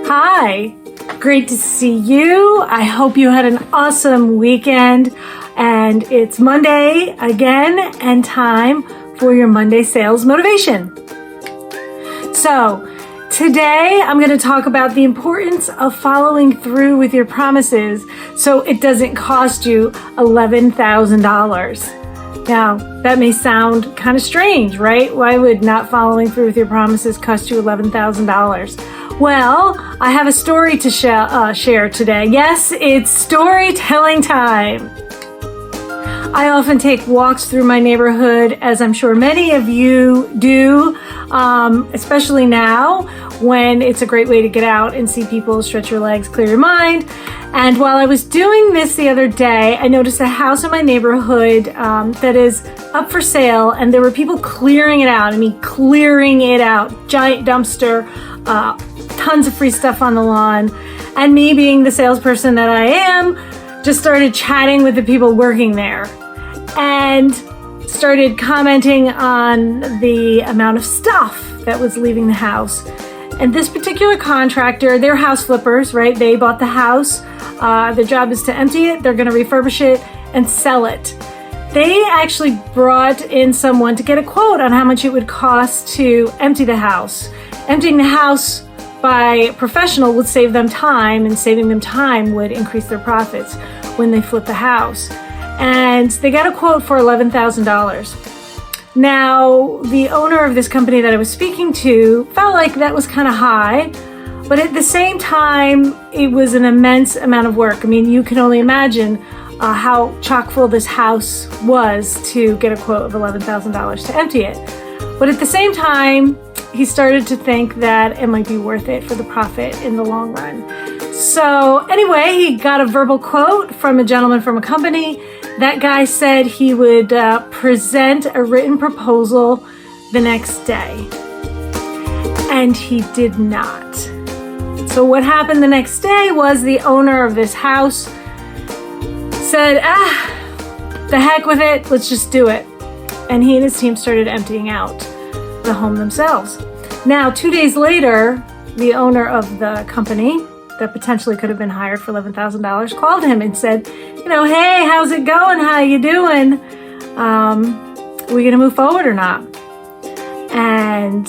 Hi, great to see you. I hope you had an awesome weekend, and it's Monday again and time for your Monday sales motivation. So today I'm going to talk about the importance of following through with your promises so it doesn't cost you $11,000. Now, that may sound kind of strange, right? Why would not following through with your promises cost you $11,000? Well, I have a story to share today. Yes, it's storytelling time. I often take walks through my neighborhood, as I'm sure many of you do, especially now when it's a great way to get out and see people, stretch your legs, clear your mind. And while I was doing this the other day, I noticed a house in my neighborhood that is up for sale, and there were people clearing it out. I mean, clearing it out. Giant dumpster, tons of free stuff on the lawn. And me, being the salesperson that I am, just started chatting with the people working there and started commenting on the amount of stuff that was leaving the house. And this particular contractor, they're house flippers, right? They bought the house. Their job is to empty it. They're going to refurbish it and sell it. They actually brought in someone to get a quote on how much it would cost to empty the house. Emptying the house by a professional would save them time, and saving them time would increase their profits when they flip the house. And they got a quote for $11,000. Now, the owner of this company that I was speaking to felt like that was kind of high, but at the same time, it was an immense amount of work. I mean, you can only imagine how chock full this house was to get a quote of $11,000 to empty it. But at the same time, he started to think that it might be worth it for the profit in the long run. So anyway, he got a verbal quote from a gentleman from a company. That guy said he would present a written proposal the next day. And he did not. So what happened the next day was the owner of this house said, the heck with it, let's just do it. And he and his team started emptying out the home themselves. Now, 2 days later, the owner of the company that potentially could have been hired for $11,000 called him and said, hey, how's it going? How you doing? We gonna move forward or not? And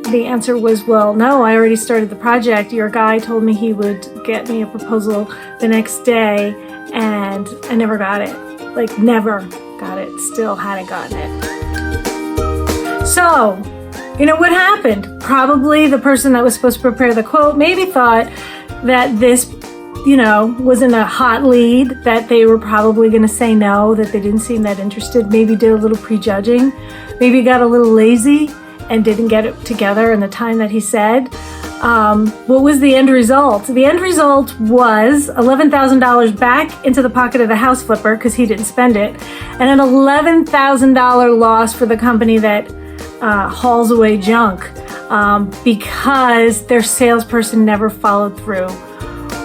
the answer was, well, no, I already started the project. Your guy told me he would get me a proposal the next day, and I never got it. Like, never got it. Still hadn't gotten it. So, what happened? Probably the person that was supposed to prepare the quote maybe thought that this, wasn't a hot lead, that they were probably going to say no, that they didn't seem that interested, maybe did a little prejudging, maybe got a little lazy and didn't get it together in the time that he said. What was the end result? The end result was $11,000 back into the pocket of the house flipper because he didn't spend it, and an $11,000 loss for the company that hauls away junk because their salesperson never followed through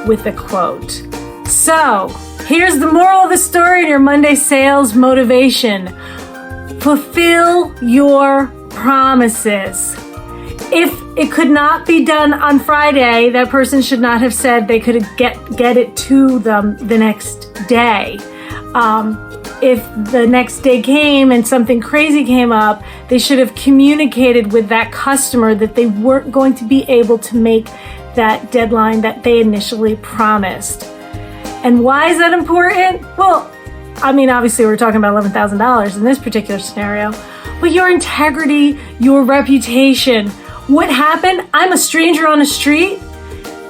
with the quote. So here's the moral of the story in your Monday sales motivation. Fulfill your promises. If it could not be done on Friday, that person should not have said they could get it to them the next day. If the next day came and something crazy came up, they should have communicated with that customer that they weren't going to be able to make that deadline that they initially promised. And why is that important? Well, I mean, obviously we're talking about $11,000 in this particular scenario, but your integrity, your reputation. What happened? I'm a stranger on the street.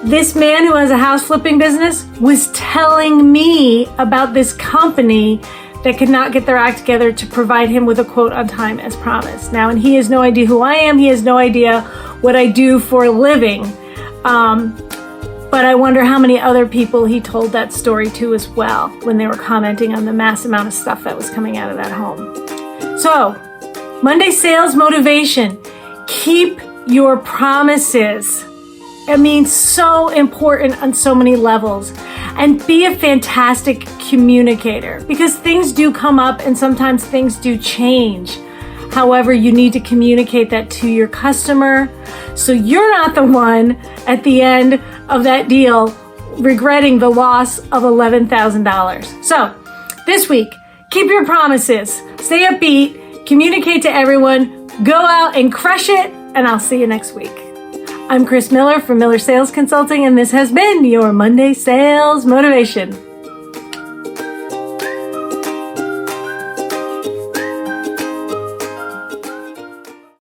This man who has a house flipping business was telling me about this company that could not get their act together to provide him with a quote on time as promised. Now, and he has no idea who I am. He has no idea what I do for a living. But I wonder how many other people he told that story to as well when they were commenting on the mass amount of stuff that was coming out of that home. So, Monday sales motivation. Keep your promises. It means so important on so many levels. And be a fantastic communicator, because things do come up and sometimes things do change. However, you need to communicate that to your customer so you're not the one at the end of that deal regretting the loss of $11,000. So this week, keep your promises, stay upbeat, communicate to everyone, go out and crush it, and I'll see you next week. I'm Chris Miller from Miller Sales Consulting, and this has been your Monday Sales Motivation.